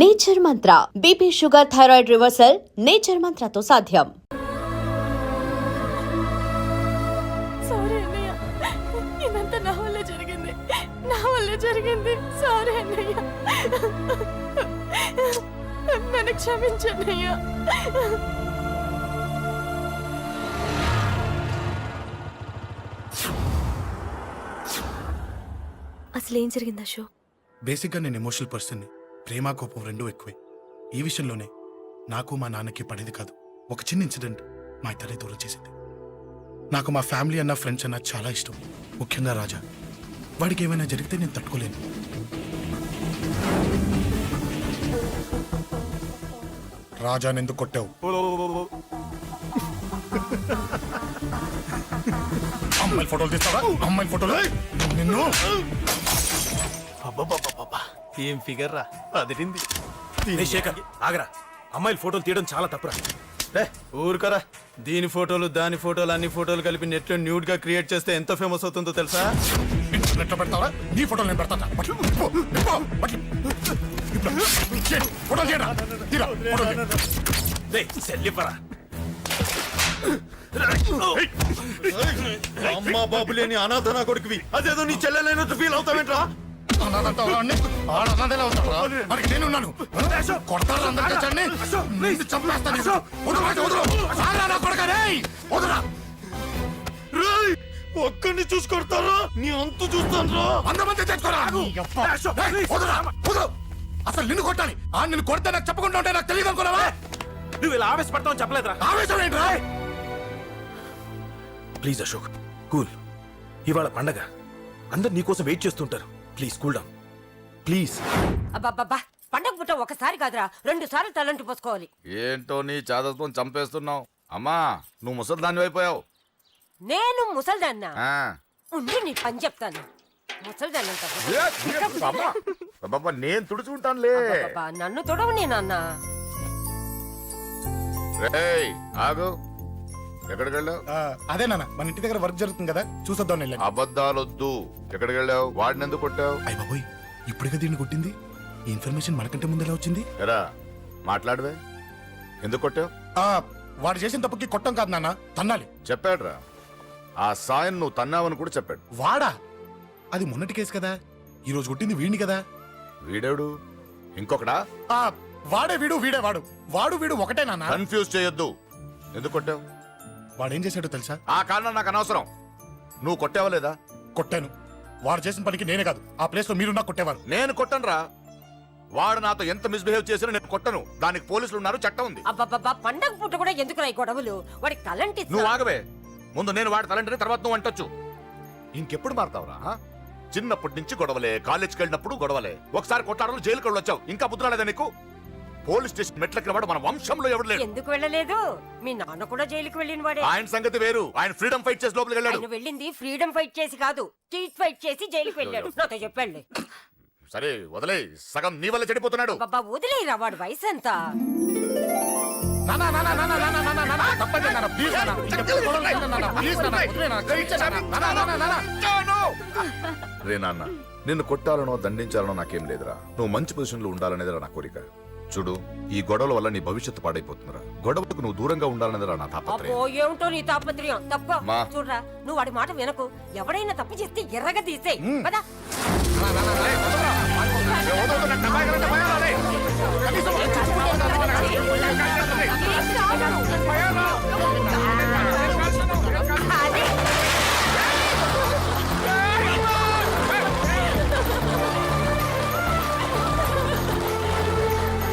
Nature mantra BP sugar thyroid reversal nature మంత్రతో సాధ్యం. Sorry అన్నయ్య, ఇదంతా నా వల్లే జరిగింది. సారీ అన్నయ్య, నన్ను క్షమించన్నయ్య. అసలు ఏం జరిగింది అశోక్? బేసిక్గా నేను ఎమోషనల్ పర్సన్ని. ప్రేమ కోపం రెండూ ఎక్కువే. ఈ విషయంలోనే నాకు మా నాన్నకి పడేది కాదు. ఒక చిన్న ఇన్సిడెంట్ మా ఇద్దరిని దూరం చేసింది. నాకు మా ఫ్యామిలీ అన్న ఫ్రెండ్స్ అన్న చాలా ఇష్టం, ముఖ్యంగా రాజా. వాడికి ఏమైనా జరిగితే నేను తట్టుకోలేను. రాజాని ఎందుకు కొట్టావు? అమ్మాయిల ఫోటోలు తీస్తావా? అమ్మాయిల ఫోటోలు నిన్ను. ఏం ఫిగర్ రా అదిరింది. శేఖర్ ఆగరా, అమ్మాయిల ఫోటోలు తీయడం చాలా తప్పురా. ఊరుకరా, దీని ఫోటోలు దాని ఫోటోలు అన్ని ఫోటోలు కలిపి నెట్ లో న్యూడ్ గా క్రియేట్ చేస్తే ఎంత ఫేమస్ అవుతుందో తెలుసా? ఇంటర్నెట్ లో పెడతావా? నీ ఫోటోలు నేను పెడతా. అమ్మా బాబు లేని అనాథనా కొడుకువి, అదేదో నీ చెల్లెలైనట్టు ఫీల్ అవుతావేంట్రా? ఒక్కడిని చూసి కొడతారా? నీ అంతు చూస్తాను. అసలు నిన్ను కొట్టాలి. నిన్ను కొడితే నాకు చెప్పకుండా ఉంటే నాకు తెలియదు అనుకున్నావా? నువ్వు ఇలా ఆవేశపడతావు చెప్పలేదురా. ఆవేశం ఏంట్రా? Please Ashok, cool. ఇవాళ పండగ, అందరు నీకోసం వెయిట్ చేస్తుంటారు. Please cool down please. అబ్బబ్బబ్బా, పండగ పుట్ట ఒకసారి కాదురా, 2 సార్లు తలంటి పోసుకోవాలి. ఏంటో నీ చాదత్వం చంపేస్తున్నావు. అమ్మా, నువ్వు ముసలిదాన్ని అయిపోయావు. నేను ముసల్దాన్నా? ఉండి నీ పని చెప్తాను. ముసల్దాన్నంట నేను తుడుచుకుంటానులే. నన్ను తొడవు నీ నాన్న. రేయ్ ఆగు, ఎక్కడికి వెళ్ళావు? అదే నాన్న, మన ఇంటి దగ్గర వర్క్ జరుగుతుంది కదా, చూసొద్దాం వెళ్ళాను. అబద్ధాలొద్దు. ఎక్కడికి వెళ్ళావు? వాడిని ఎందుకు కొట్టావు? అయ్య బాబోయ్, ఇప్పుడుగా దీన్ని కొట్టింది. ఈ ఇన్ఫర్మేషన్ మనకంటే ముందు ఎలా వచ్చింది? ఎరా మాట్లాడవే, ఎందుకు కొట్టావు? వాడు చేసిన తప్పుకి కొట్టం కాదు నాన్న, తన్నాలి. చెప్పాడురా, ఆ సాయం నువ్వు తన్నావని కూడా చెప్పాడు. వాడా? అది మొన్నటి కేసు కదా, ఈ రోజు కొట్టింది వీడిని కదా. వీడేడు ఇంకొకడా? వాడే వీడు, వీడే వాడు. వాడు వీడు ఒకటే నాన్న. కన్ఫ్యూజ్ చేయొద్దు. ఎందుకు కొట్టావు? వాడేం చేశాడో తెలుసా? ఆ కారణం నాకు అనవసరం. నువ్వు కొట్టావా లేదా? కొట్టాను. వాడు చేసిన పనికి నేనే కాదు, ఆ ప్లేస్ లో మీరు నాకు కొట్టేవారు. నేను కొట్టనురా. వాడు నాతో ఎంత మిస్బిహేవ్ చేసినా నేను కొట్టను. దానికి పోలీసులు ఉన్నారు, చట్టం ఉంది. అబ్బబ్బబ్బా, పండగ పుట్ట కూడా ఎందుకు రాయి గొడవలు? వాడికి తలంటి. నువ్వు ఆగవే. ముందు నేను వాడి తలంటే తర్వాత నువ్వు అంటొచ్చు. ఇంకెప్పుడు మారుతావురా? చిన్నప్పటి నుంచి గొడవలే, కాలేజ్కి వెళ్ళినప్పుడు గొడవలే. ఒకసారి కొట్టాడలు జైలుకి వెళ్ళొచ్చావు, ఇంకా బుద్ధి రాలేదా నీకు? పోలీస్ స్టేషన్ మెట్లకి వాడు మన వంశంలో ఎవరు లేడు. ఎందుకు వెళ్ళలేదు? మీ నాన్న కూడా జైలుకి వెళ్ళిన వాడే. ఆయన సంగతి వేరు. ఆయన ఫ్రీడమ్ ఫైట్ చేసి లోపలికి వెళ్ళాడు. ఆయన వెళ్ళింది ఫ్రీడమ్ ఫైట్ చేసి కాదు, స్ట్రీట్ ఫైట్ చేసి జైలుకి వెళ్ళాడు. నాతో చెప్పండి. సరే వదిలే, సగం నీ వల్ల చెడిపోతున్నాడు. బాబా వదిలేరా, వాడు వయసు ఎంత? రే నాన్న, నిన్ను కొట్టాలనో దండించాలనో నాకేం లేదురా. నువ్వు మంచి పొజిషన్ లో ఉండాలనేదిరా నా కోరిక. చూడు, ఈ గొడవల వల్ల నీ భవిష్యత్తు పాడైపోతుందిరా. గొడవకు నువ్వు దూరంగా ఉండాలనేదిరా నా తాపత్రయం. అబ్బో, ఏమిటో నీ తాపత్రయం. తప్ప చూడరా, నువ్వు వాడి మాట వినకు. ఎవడైనా తప్పు చేస్తే ఎర్రగా తీసేయ్. పదా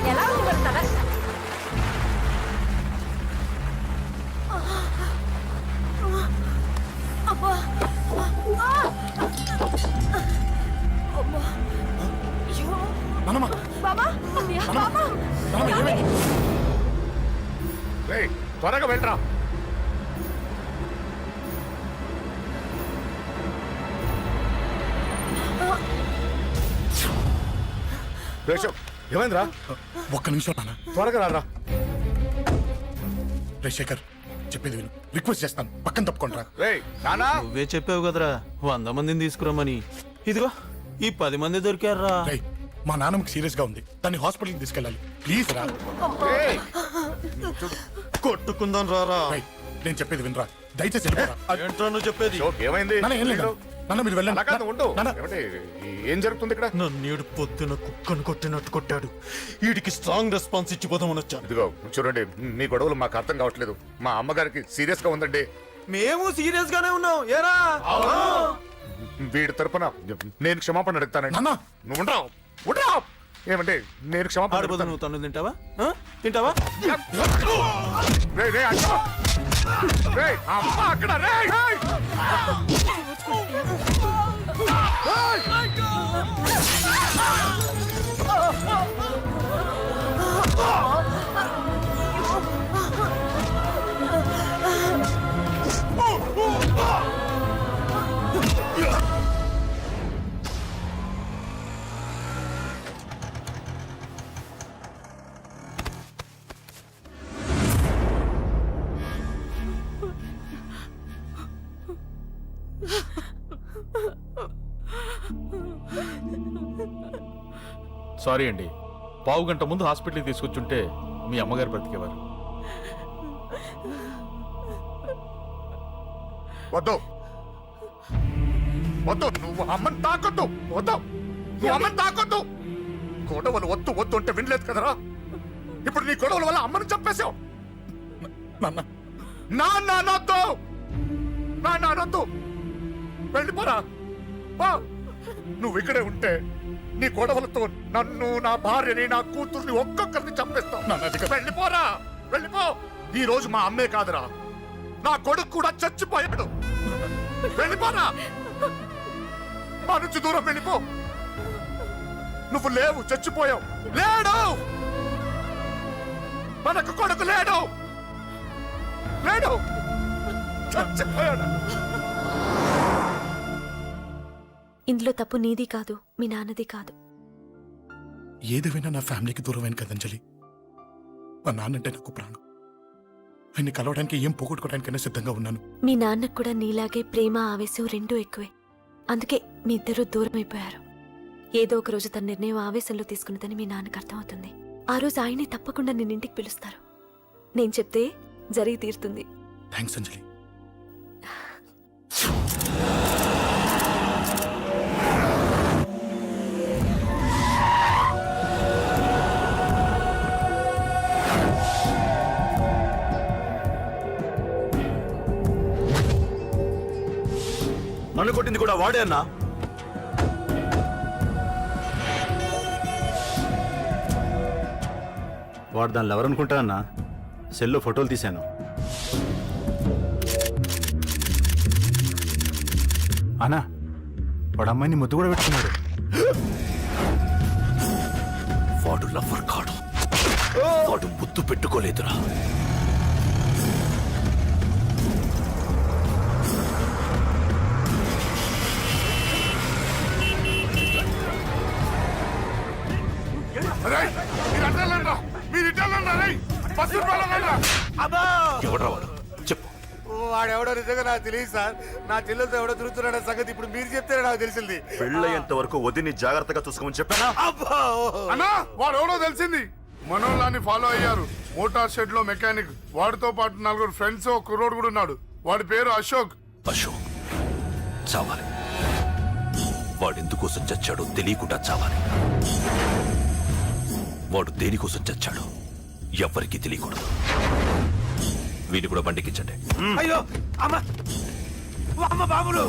ఎలా ఉండబడతారా? అబ్బా త్వరగా వెళ్ళరా. ఏమైందిరా? ఒక్క నిమిషం నాన్న, త్వరగా రారా. రే శేఖర్, చెప్పేది విను, రిక్వెస్ట్ చేస్తాను, పక్కన తప్పుకుంటారా. నువ్వే చెప్పావు కదరా 100 మందిని తీసుకురమ్మని. ఇదిగో ఈ 10 మంది దొరికారా. మా నాన్నకి సీరియస్ గా ఉంది, దాన్ని హాస్పిటల్కి తీసుకెళ్ళాలి. ప్లీజ్ రా. కొట్టుకుందాం రారా. రేయ్, నేను చెప్పేది వినరా, దయచేసి వెళ్ళిపోరా. ఏంట్రా నువ్వు చెప్పేది? అశోక్, ఏమైంది? నాన్న ఏం లేదు నాన్న, మీరు వెళ్ళండి. అలా కాదు, ఉండు. నాన్న, ఏమండి, ఏం జరుగుతుంది ఇక్కడ? నన్నేడు పొద్దున కుక్కను కొట్టినట్టు కొట్టాడు. వీడికి స్ట్రాంగ్ రెస్పాన్స్ ఇచ్చిపోదామని వచ్చాను. ఇదిగో చూడండి, మీ గొడవలు మాకు అర్థం కావట్లేదు. మా అమ్మగారికి సీరియస్ గా ఉందండి. మేము సీరియస్ గానే ఉన్నాం. ఏరా వీడి తరపున నేను క్షమాపణ అడుగుతానండి. నాన్న. నువ్వు ఉండరావు, ఉండరావు. ఏమంటే నేను క్షమాపణ ఆడిపోతా అడుగుతాను. నువ్వు తను తింటావా? ఆ? తింటావా? రేయ్, రేయ్, అక్క. రేయ్, అమ్మ అక్కడ. రేయ్, రేయ్. సారీ అండి, పావు గంట ముందు హాస్పిటల్కి తీసుకొచ్చుంటే మీ అమ్మగారు బ్రతికేవారు. వద్దు వద్దు, నువ్వు అమ్మని తాకొద్దు. వద్దు, నువ్వు అమ్మని తాకొద్దు. గొడవలు వద్దు వద్దు అంటే వినలేదు కదరా. ఇప్పుడు నీ గొడవల వల్ల అమ్మని చంపేశావు. నాన్న, నాన్నొద్దు, నాన్నొద్దు. వెళ్ళిపోరా. పో. నువ్వు ఇక్కడే ఉంటే నీ గొడవలతో నన్ను, నా భార్యని, నా కూతుర్ని ఒక్కొక్కరిని చంపేస్తావు. వెళ్ళిపోరా, వెళ్ళిపో. ఈ రోజు మా అమ్మే కాదురా, నా కొడుకు కూడా చచ్చిపోయాడు. వెళ్ళిపోరా, మా నుంచి దూరం వెళ్ళిపో. నువ్వు లేవు, చచ్చిపోయావు. లేడు, మనకు కొడుకు లేడు, లేడు, చచ్చిపోయాడు. ఇందులో తప్పు నీది కాదు, మీ నాన్నది కాదు. ఏదేమైనా నా ఫ్యామిలీకి దూరమైన కదా అంజలి. మా నాన్నంటే నాకు ప్రాణం. ఆయన్ని కలవడానికి ఏం పోగొట్టుకోవడానికైనా సిద్ధంగా ఉన్నాను. మీ నాన్నకు కూడా నీలాగే ప్రేమ, ఆవేశం రెండూ ఎక్కువే. అందుకే మీ ఇద్దరూ దూరం అయిపోయారు. ఏదో ఒక రోజు తన నిర్ణయం ఆవేశంలో తీసుకున్నదని మీ నాన్నకు అర్థమవుతుంది. ఆ రోజు ఆయనే తప్పకుండా నిన్నింటికి పిలుస్తారు. నేను చెప్తే జరిగి తీరుతుంది. థ్యాంక్స్ అంజలి. నన్ను కొట్టింది కూడా వాడే అన్నా. వాడు దానిలో ఎవరనుకుంటారన్నా, సెల్లో ఫోటోలు తీశాను. అన్నా, వాడు అమ్మాయిని ముద్దు కూడా పెట్టుకున్నాడు. వాడు లవ్వర్ కాడు, వాడు ముద్దు పెట్టుకోలేదురా. ఎవడ్రా వాడు? చెప్పు. వాడెవడో నిజంగా నాకు తెలియదు సార్. నా చెల్లెలతో ఎవడో తిరుగుతున్నాడన్న సంగతి ఇప్పుడు మీరు చెప్తే నాకు తెలిసింది. పెళ్ళయ్యేంత వరకు వదిని జాగ్రత్తగా చూసుకోమని చెప్పానా? అన్నా, వాడు ఎవడో తెలిసింది. మనోళ్ళని ఫాలో అయ్యారు. మోటార్ షెడ్ లో మెకానిక్, వాడితో పాటు 4 ఫ్రెండ్స్, ఒక కుర్రోడు కూడా ఉన్నాడు. వాడి పేరు అశోక్. అశోక్ చావాలి. వాడు ఎందుకోసం చచ్చాడో తెలియకుండా చావాలి. వాడు దేనికోసం చచ్చాడో ఎవ్వరికీ తెలియకూడదు. వీడిని కూడా బండికించండి. అయ్యో అమ్మ, అమ్మ బాబులు.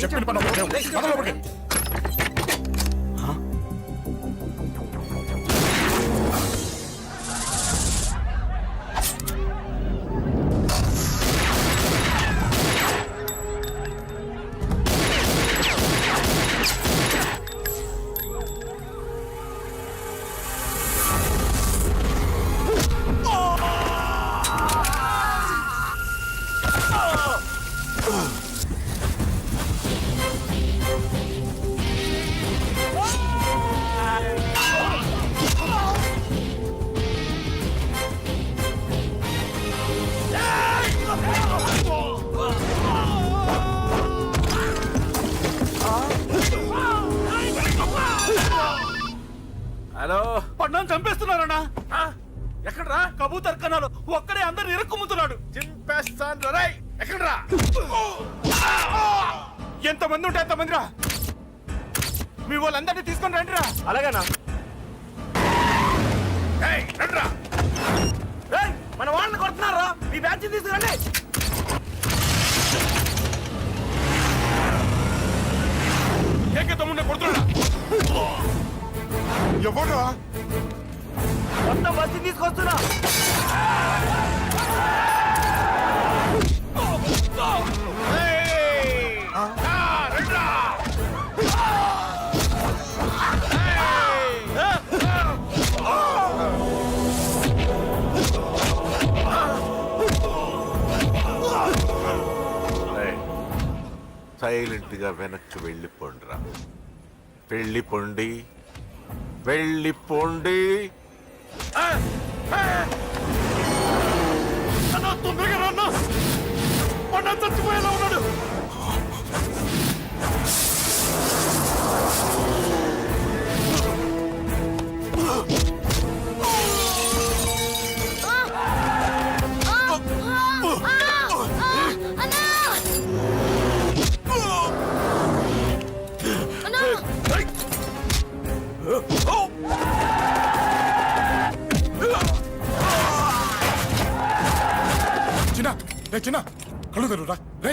చెప్పిన పని ఒకటే. పద లోపలికి. హలో పడ్డాను చంపేస్తున్నారన్నా. ఎక్కడ్రా? కబూతర్ కన్నాలు ఒక్కడే అందరు ఇరుక్కుముతున్నాడు. చింపేస్తాను రే. ఎక్కడ్రా? ఎంతమంది ఉంటే ఎంతమంది రా. మీ వాళ్ళందరినీ తీసుకొని రండి రా. అలాగేనా? రండ్రా. మన వాళ్ళని కొడుతున్నారా? మీ బ్యాచ్ తీసుకురండి. ఏకతమ్ముండే కొడుతున్నా. ఎవరా మొత్తం బస్సు తీసుకొస్తున్నా. సైలెంట్ గా వెనక్కి వెళ్ళిపోండిరా. వెళ్ళిపోండి, వెళ్ళిపోండి. తొందరగా రా. పడ్డా చచ్చిపోయేలా ఉన్నాడు. చిన్న కళ్ళు తెరురా రే.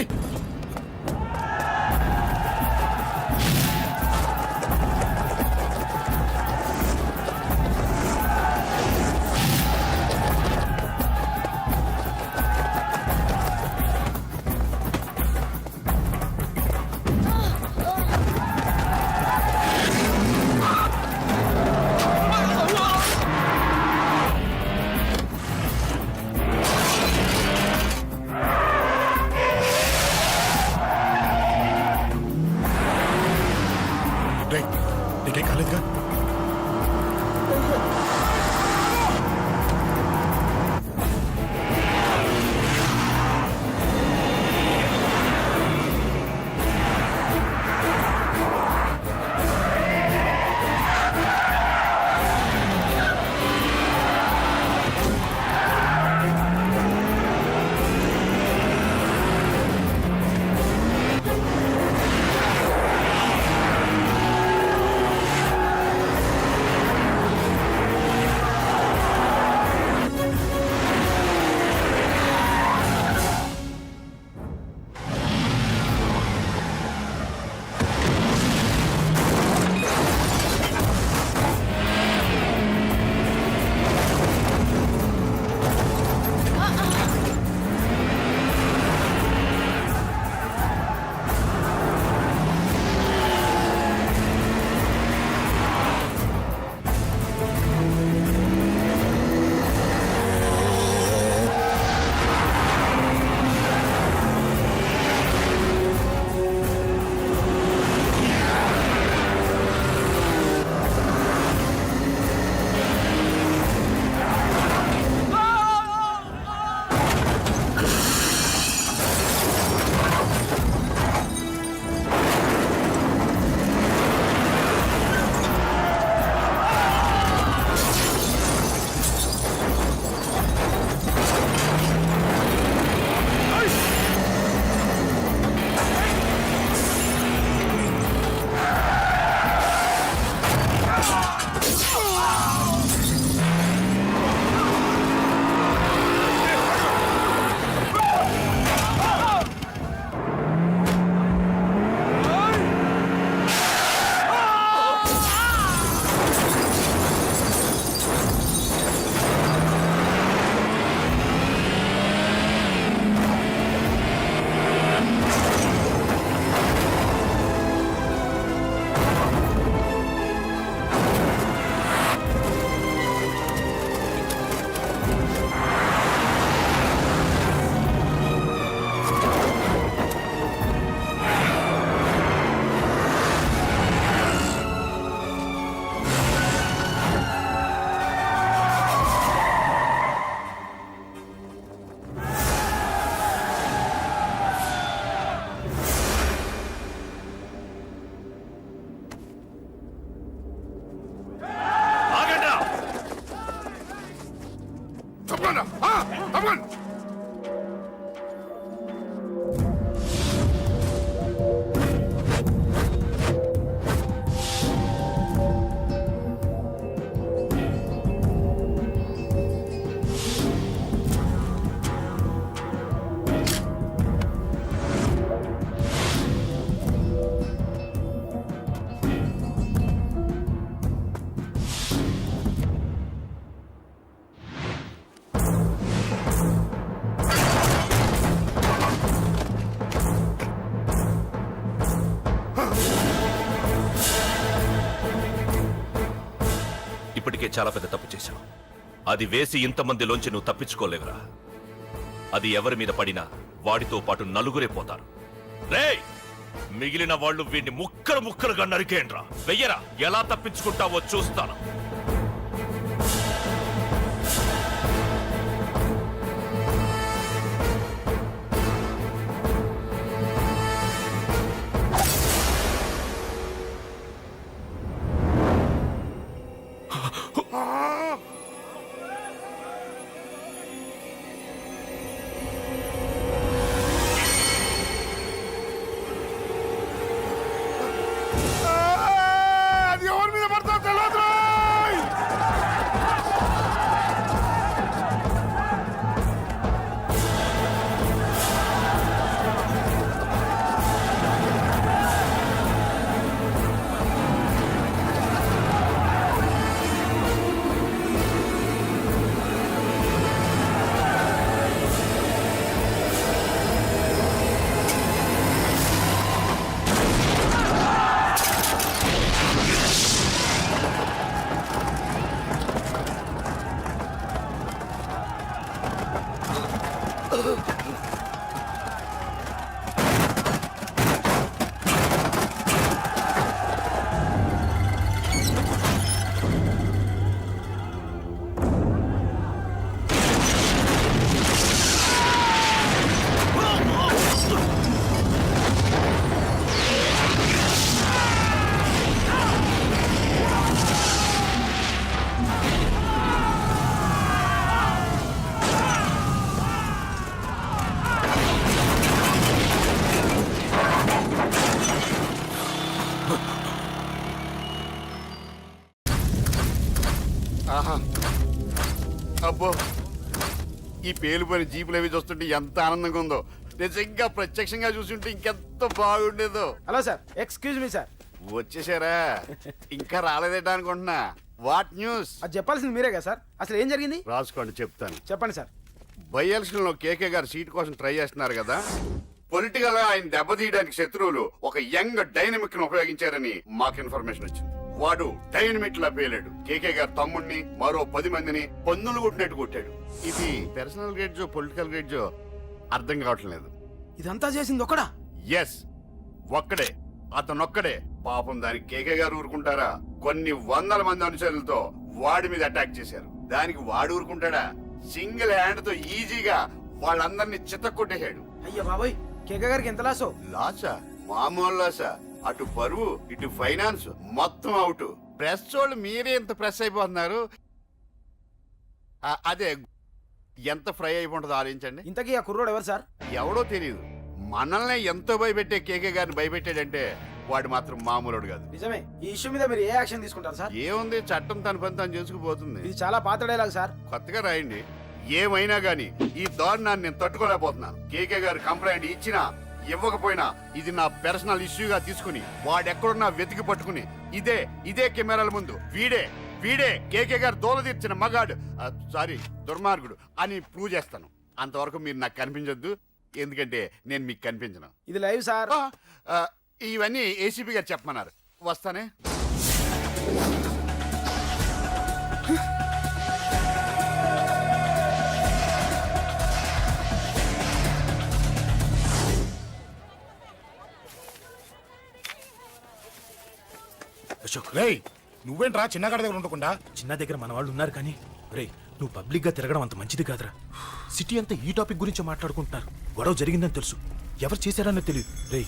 ఇప్పటికే చాలా పెద్ద తప్పు చేశావు. అది వేసి ఇంతమందిలోంచి నువ్వు తప్పించుకోలేవురా. అది ఎవరి మీద పడినా వాడితో పాటు నలుగురే పోతారు. రేయ్, మిగిలిన వాళ్ళు వీడిని ముక్కలు ముక్కలుగా నరికేయండ్రా. వెయ్యరా, ఎలా తప్పించుకుంటావో చూస్తాను. అది ఎవరి మీద పడతా తెలియదు. ఆహా, అబ్బో, ఈ పేలిపోయిన జీపులు అవి చూస్తుంటే ఎంత ఆనందంగా ఉందో. నిజంగా ప్రత్యక్షంగా చూస్తుంటే ఇంకెంత బాగుండేదో. Hello sir, excuse me sir. వచ్చేసారా? ఇంకా రాలేదేటా అనుకుంటున్నా. What news? అది చెప్పాల్సింది మీరే కదా సార్. అసలు ఏం జరిగింది రాసుకోండి, చెప్తాను. చెప్పండి సార్. బై ఎలక్షన్ లో కేకే గారు సీట్ కోసం ట్రై చేస్తున్నారు కదా. పొలిటికల్ గా ఆయన దెబ్బతీయడానికి శత్రువులు ఒక యంగ్ డైనమిక్ ను ఉపయోగించారని మాకు ఇన్ఫర్మేషన్ వచ్చింది. వాడు డైనమిక్ లా పేలాడు. కేకే గారు తమ్ముడిని, మరో 10 మందిని పన్నులు కొట్టినట్టు కొట్టాడు. ఇది పర్సనల్ గ్రేడ్జో పొలిటికల్ గ్రేడ్జో అర్థం కావట్లేదు. ఇదంతా చేసింది ఒకడా? ఎస్, ఒక్కడే, అతనొక్కడే. పాపం దానికి కేకే గారు ఊరుకుంటారా? కొన్ని వందల మంది అనుచరులతో వాడి మీద అటాక్ చేశారు. దానికి వాడు ఊరుకుంటాడా? సింగిల్ హ్యాండ్ తో ఈజీగా వాళ్ళందరినీ చిత్తకొట్టేశాడు. అయ్యా బాబాయ్, కేక గారికి ఎంత లాసో? లాసా? మామూలు లాసా? అటు పరువు, ఇటు ఫైనాన్స్, మొత్తం అవుట్. ప్రెస్ వాళ్ళు మీరే ఎంత ప్రెస్ అయిపోతున్నారు. అదే ఎంత ఫ్రై అయిపోతుందో ఆలోచించండి. ఇంతకీ ఆ కుర్రోడు ఎవరు సార్? ఎవడో తెలియదు. మనల్ని ఎంతో భయపెట్టే కేకే గారిని భయపెట్టాడంటే వాడు మాత్రం మామూలుడు కాదు. నిజమే. ఈ ఇష్యూ మీద మీరు ఏ యాక్షన్ తీసుకుంటారు సార్? ఏముంది, చట్టం తన పని తను చేసుకుపోతుంది. ఇది చాలా పాత డైలాగ్ సార్. కొత్తగా రాయండి. ఏమైనా గాని ఈ దారుణాన్ని నేను తట్టుకోలేకపోతున్నాను. కేకే గారు కంప్లైంట్ ఇచ్చినా ఇవ్వకపోయినా ఇది నా పర్సనల్ ఇష్యూగా తీసుకుని వాడెక్కడున్నా వెతికి పట్టుకుని ఇదే కెమెరాల ముందు వీడే కేకే గారు దోల తీర్చిన మగాడు, సారీ దుర్మార్గుడు అని ప్రూవ్ చేస్తాను. అంతవరకు మీరు నాకు కనిపించొద్దు, ఎందుకంటే నేను మీకు కనిపించను. ఇది లైవ్ సార్. ఇవన్నీ ఏసీపీ గారు చెప్పమన్నారు. వస్తానే. అశోక్, రేయ్, నువ్వేంట్రా చిన్నగాడి దగ్గర ఉండకుండా? చిన్న దగ్గర మన వాళ్ళు ఉన్నారు కానీ రే, నువ్వు పబ్లిక్ గా తిరగడం అంత మంచిది కాదురా. సిటీ అంతా ఈ టాపిక్ గురించి మాట్లాడుకుంటున్నారు. గొడవ జరిగిందని తెలుసు, ఎవరు చేశారన్నది తెలియదు. రే,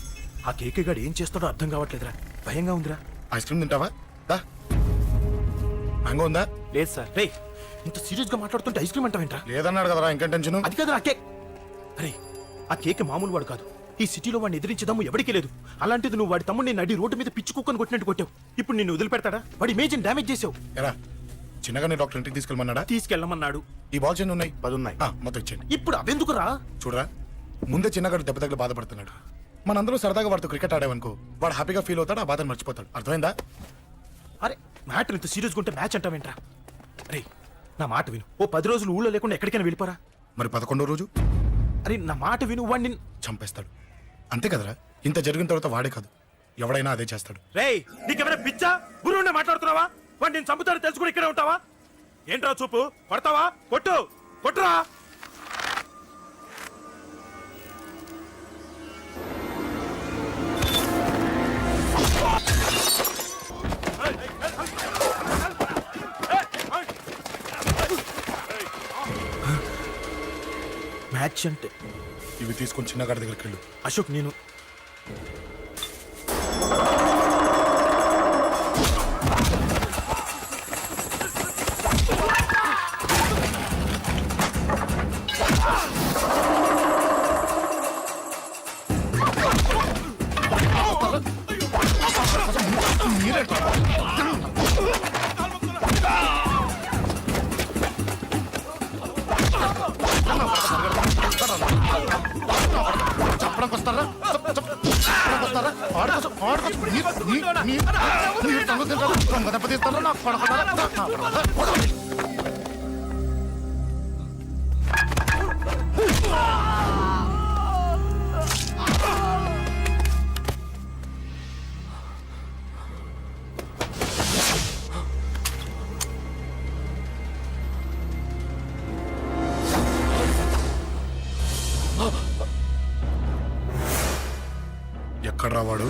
ఆ కేకే గాడు ఏం చేస్తాడో అర్థం కావట్లేదురా. భయంగా ఉందిరా. ఐస్ క్రీమ్ తింటావా? మ్యాంగో ఉందా? లేదు సార్. రే, ఇంత సీరియస్ గా మాట్లాడుతుంటే ఐస్ క్రీమ్ అంటావేంట్రా? లేదన్నాడు కదరా, ఇంకా టెన్షన్. అది కాదు ఆ కేక్. అరే, ఆ కేక్ మామూలు వాడు కాదు. ఈ సిటీలో వాడిని ఎదిరించదమ్ము ఎవరికీ లేదు. అలాంటిది నువ్వు వాడి తమ్ముడిని నడి రోడ్డు మీద పిచ్చి కుక్కను కొట్టినట్టు కొట్టావు. ఇప్పుడు నిన్ను వదిలిపెడతాడా? వాడి ఇమేజ్ డ్యామేజ్ చేసావు. ఎరా, చిన్నగానే డాక్టర్ ఇంటికి తీసుకెళ్ళమన్నాడా? తీసుకెళ్ళమన్నాడు. ఈ బాల్స్ ఎన్ని ఉన్నాయి? 10 ఉన్నాయి. మొత్తం ఇచ్చేయండి. ఇప్పుడు అవెందుకురా? చూడరా, ముందే చిన్నగాడు దెబ్బ తగిలి బాధపడుతున్నాడు. మనందరూ సరదాగా వాడితో క్రికెట్ ఆడామనుకో, వాడు హ్యాపీగా ఫీల్ అవుతాడు, ఆ బాధను మర్చిపోతాడు. అర్థమైందా? అరే, మ్యాటర్ ఇంత సీరియస్గా ఉంటే మ్యాచ్ అంటావేంట్రా? అరే, నా మాట విను. ఓ 10 రోజులు ఊళ్ళో లేకుండా ఎక్కడికైనా వెళ్ళిపోరా. మరి 11వ రోజు? అరే, నా మాట విను. వాడిని చంపేస్తాడు. అంతే కదరా? ఇంత జరిగిన తర్వాత వాడే కాదు, ఎవడైనా అదే చేస్తాడు. రేయ్, నీకెవరైనా పిచ్చా? గురువునే మాట్లాడుతున్నావా? వాడు నేను చంపుతాను తెలుసు కూడా ఇక్కడే ఉంటావా? ఏంట్రా చూపు? కొడతావా? కొట్టు, కొట్టురా. మ్యాచ్ అంటే ఇవి తీసుకొని చిన్నగాడి దగ్గరికి వెళ్ళు. అశోక్, నేను చెప్పడానికి వస్తారా? చెప్పడానికి వస్తారా? ఆడుకోసం ఆడుకోసం మీరు సంగతి దెబ్బ తీస్తారా? నాకు పడకుండా ఎక్కడ రావాడు?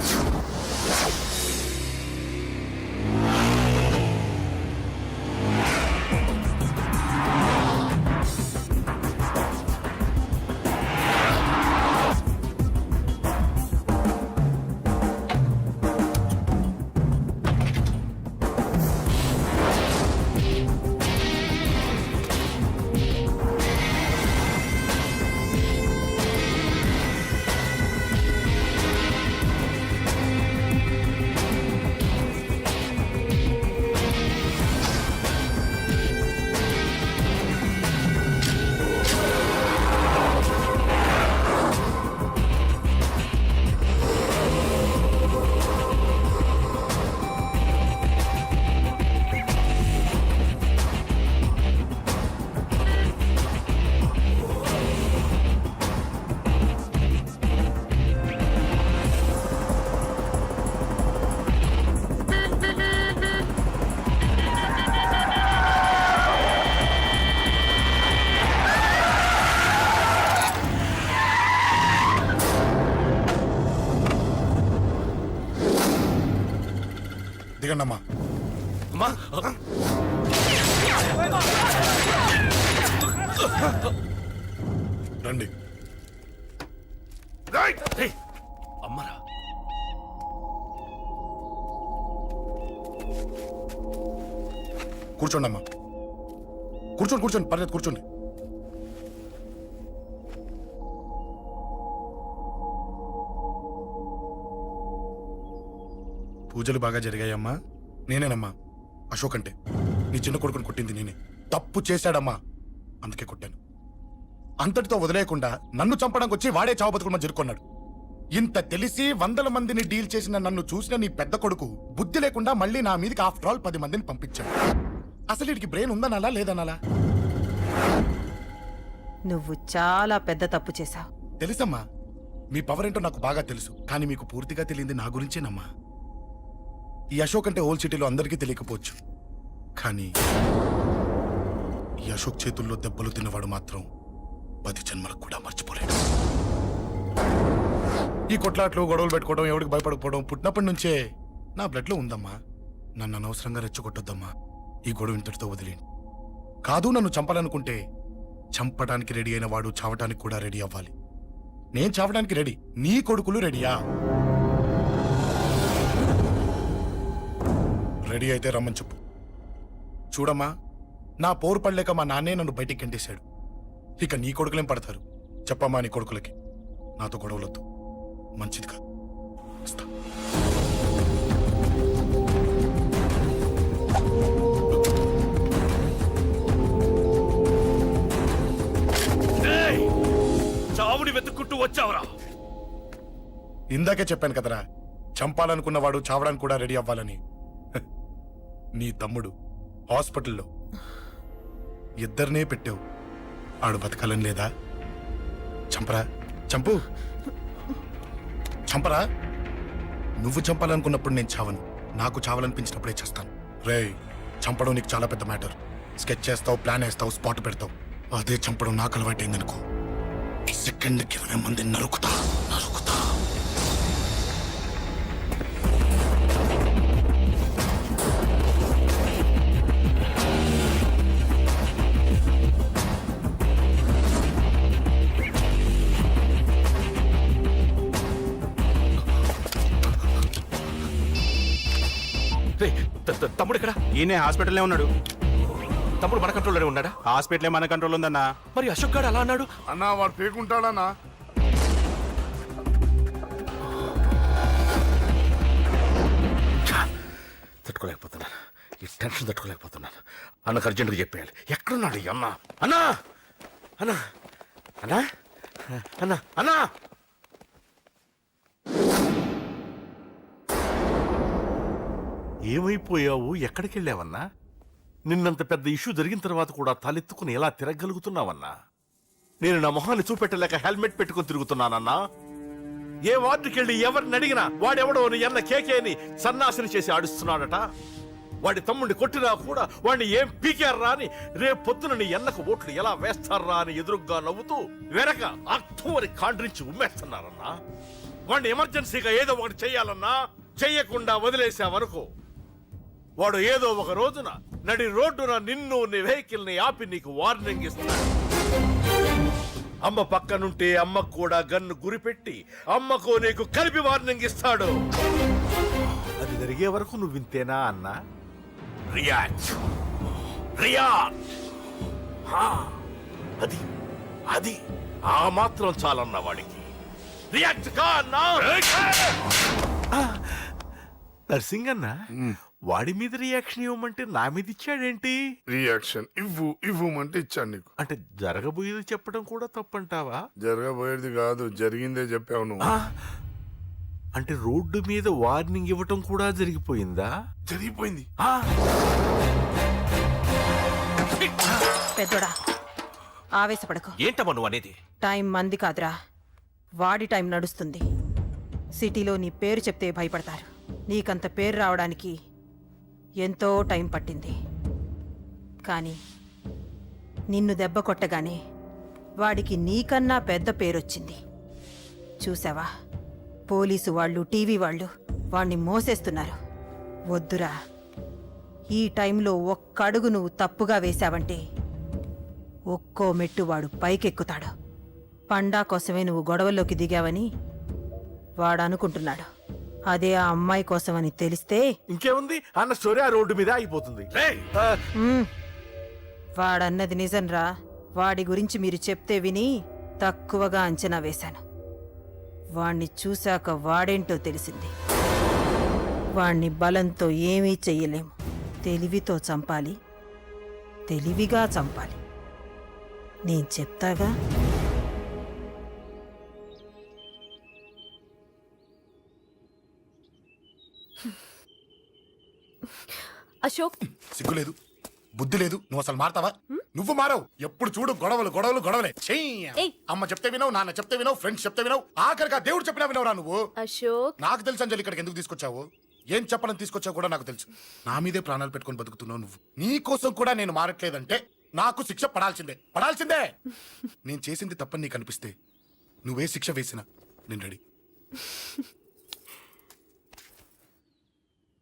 దిగండమ్మా. రండి. అమ్మరా, కూర్చోండి అమ్మా. కూర్చోండి కూర్చోండి, పర్లేదు కూర్చోండి. పూజలు బాగా జరిగాయమ్మా? నేనేనమ్మా అశోక్ అంటే. నీ చిన్న కొడుకుని కొట్టింది నేనే. తప్పు చేశాడమ్మా, అందుకే కొట్టాను. అంతటితో వదిలేయకుండా నన్ను చంపడానికి వచ్చి వాడే చావు బతుకుడు జరుపుకున్నాడు. ఇంత తెలిసి 100 మందిని డీల్ చేసిన నన్ను చూసిన నీ పెద్ద కొడుకు బుద్ధి లేకుండా మళ్ళీ నా మీదకి ఆఫ్టర్ ఆల్ 10 మందిని పంపించాడు. అసలు వీడికి బ్రెయిన్ ఉందనాలా లేదనాలా? నువ్వు చాలా పెద్ద తప్పు చేశావు. తెలుసమ్మా, మీ పవర్ ఏంటో నాకు బాగా తెలుసు. కానీ మీకు పూర్తిగా తెలియంది నా గురించేనమ్మా. ఈ అశోక్ అంటే ఓల్డ్ సిటీలో అందరికీ తెలియకపోవచ్చు, కానీ ఈ అశోక్ చేతుల్లో దెబ్బలు తిన్నవాడు మాత్రం 10 జన్మలకు కూడా మర్చిపోలేడు. ఈ కొట్లాట్లు గొడవలు పెట్టుకోవడం, ఎవరికి భయపడకపోవడం పుట్టినప్పటి నుంచే నా బ్లడ్లో ఉందమ్మా. నన్ను అనవసరంగా రెచ్చగొట్టొద్దమ్మా. ఈ గొడవ ఇంతటితో వదిలేండి. కాదు, నన్ను చంపాలనుకుంటే చంపడానికి రెడీ అయిన వాడు చావటానికి కూడా రెడీ అవ్వాలి. నేను చావడానికి రెడీ, నీ కొడుకులు రెడీయా? రెడీ అయితే రమ్మని చెప్పు. చూడమ్మా, నా పోరు పడలేక మా నాన్నే నన్ను బయటికి గెంటేశాడు. ఇక నీ కొడుకులేం పడతారు? చెప్పమ్మా నీ కొడుకులకి నాతో గొడవలొద్దు, మంచిది కాదు. వస్తా. చావుని వెతుక్కుంటూ వచ్చావురా. ఇందాకే చెప్పాను కదరా, చంపాలనుకున్నవాడు చావడానికి కూడా రెడీ అవ్వాలని. నీ తమ్ముడు హాస్పిటల్లో ఇద్దరినే పెట్టావు. ఆడు బతకాలని లేదా? చంపరా, చంపు, చంపరా. నువ్వు చంపాలనుకున్నప్పుడు నేను చావను, నాకు చావాలనిపించినప్పుడే చేస్తాను. రేయ్, చంపడం నీకు చాలా పెద్ద మ్యాటర్. స్కెచ్ చేస్తావు, ప్లాన్ వేస్తావు, స్పాట్ పెడతావు. అదే చంపడం నాకు అలవాటైందనుకో, సెకండ్కి 20 మంది నరుకుతా. రేయ్, తమ్ముడు ఇక్కడ? ఈయనే హాస్పిటల్లో ఉన్నాడు. తమ్ముడు మన కంట్రోల్లోనే ఉన్నాడా? హాస్పిటలే మన కంట్రోల్ ఉందన్నా. మరి అశోక్ గారు అలా అన్నాడు? అన్నా వాడు పేకుంటాడన్నా. తట్టుకోలేకపోతున్నాను, ఈ టెన్షన్ తట్టుకోలేకపోతున్నాను. అన్నకు అర్జెంటుగా చెప్పేయాలి. ఎక్కడున్నాడు ఈ అన్న? అన్నా అన్నా అన్నా అన్నా అన్నా ఏమైపోయావు? ఎక్కడికి వెళ్ళావన్నా? నిన్నంత పెద్ద ఇష్యూ జరిగిన తర్వాత కూడా తలెత్తుకుని ఎలా తిరగలుగుతున్నావన్నా? నేను నా మొహాన్ని చూపెట్టలేక హెల్మెట్ పెట్టుకుని తిరుగుతున్నానన్నా. ఏ వార్డుకి వెళ్ళి ఎవరిని అడిగినా వాడెవడో నీ అన్న కేకేని సన్నాసిని చేసి ఆడిస్తున్నాడట. వాడి తమ్ముడిని కొట్టినా కూడా వాడిని ఏం పీకారా అని రేపు పొద్దున నీ అన్నకు ఓట్లు ఎలా వేస్తారా అని ఎదురుగ్గా నవ్వుతూ వెనక అర్థమని కాండ్రించి ఉమ్మేస్తున్నారన్నా. వాడిని ఎమర్జెన్సీగా ఏదో ఒకటి చెయ్యాలన్నా. చెయ్యకుండా వదిలేసావనుకో, వాడు ఏదో ఒక రోజున నడి రోడ్డున నిన్ను నీ వెహికల్ ని ఆపి నీకు వార్నింగ్ ఇస్తాడు. అమ్మ పక్కనుంటే అమ్మకు కూడా గన్ను గురిపెట్టి అమ్మకు నీకు కలిపి వార్నింగ్ ఇస్తాడు. అది జరిగే వరకు నువ్వు వింతేనా అన్నా? React react. అది అది ఆ మాత్రం చాలన్న వాడికి. రియాక్ట్ కా అన్నా. నర్సింగ్ అన్న, వాడి మీద రియాక్షన్ ఇవ్వమంటే నా మీద ఇచ్చాడేంటి? రియాక్షన్ ఇవ్వమంటే ఇచ్చాను నీకు. అంటే జరగబోయేది చెప్పడం కూడా తప్పంటావా? జరగబోయేది కాదు, జరిగిందే చెప్పావు నువ్వు. అంటే రోడ్డు మీద వార్నింగ్ ఇవ్వటం కూడా జరిగిపోయిందా? జరిగిపోయింది. పెద్దోడా ఆవేశపడకు. ఏంటమ్మా నువ్వు అనేది? టైం మంది కాదురా, వాడి టైం నడుస్తుంది. సిటీలో నీ పేరు చెప్తే భయపడతారు. నీకంత పేరు రావడానికి ఎంతో టైం పట్టింది. కానీ నిన్ను దెబ్బ కొట్టగానే వాడికి నీకన్నా పెద్ద పేరొచ్చింది. చూసావా, పోలీసు వాళ్ళు, టీవీ వాళ్ళు వాణ్ణి మోసేస్తున్నారు. వద్దురా, ఈ టైంలో ఒక్కడుగు నువ్వు తప్పుగా వేశావంటే ఒక్కో మెట్టు వాడు పైకెక్కుతాడు. పండా కోసమే నువ్వు గొడవల్లోకి దిగావని వాడు అనుకుంటున్నాడు. అదే ఆ అమ్మాయి కోసమని తెలిస్తే ఇంకేముంది అన్న స్టోరీ ఆ రోడ్డు మీద ఆగిపోతుంది. వాడన్నది నిజంరా. వాడి గురించి మీరు చెప్తే విని తక్కువగా అంచనా వేశాను. వాణ్ణి చూశాక వాడేంటో తెలిసింది. వాణ్ణి బలంతో ఏమీ చెయ్యలేము. తెలివితో చంపాలి, తెలివిగా చంపాలి. నేను చెప్తాగా. అశోక్, సిగ్గు లేదు, బుద్ధి లేదు. నువ్వు అసలు మారతావా? నువ్వు మారవు. ఎప్పుడు చూడు గొడవలు గొడవలు గొడవలే. ఏయ్. అమ్మ చెప్తే వినవు, నాన్న చెప్తే వినవు, ఫ్రెండ్స్ చెప్తే వినవు, ఆఖరిగా దేవుడు చెప్పినా వినవురా నువ్వు. అశోక్, నాకు తెలుసు అంజలి ఇక్కడికి ఎందుకు తీసుకొచ్చావు, ఏం చెప్పడం తీసుకొచ్చావు కూడా నాకు తెలుసు. నా మీదే ప్రాణాలు పెట్టుకొని బతుకుతున్నావు నువ్వు. నీ కోసం కూడా నేను మారట్లేదంటే నాకు శిక్ష పడాల్సిందే, పడాల్సిందే. నేను చేసింది తప్పని నీకు అనిపిస్తే నువ్వే శిక్ష వేసినా నేను రెడీ.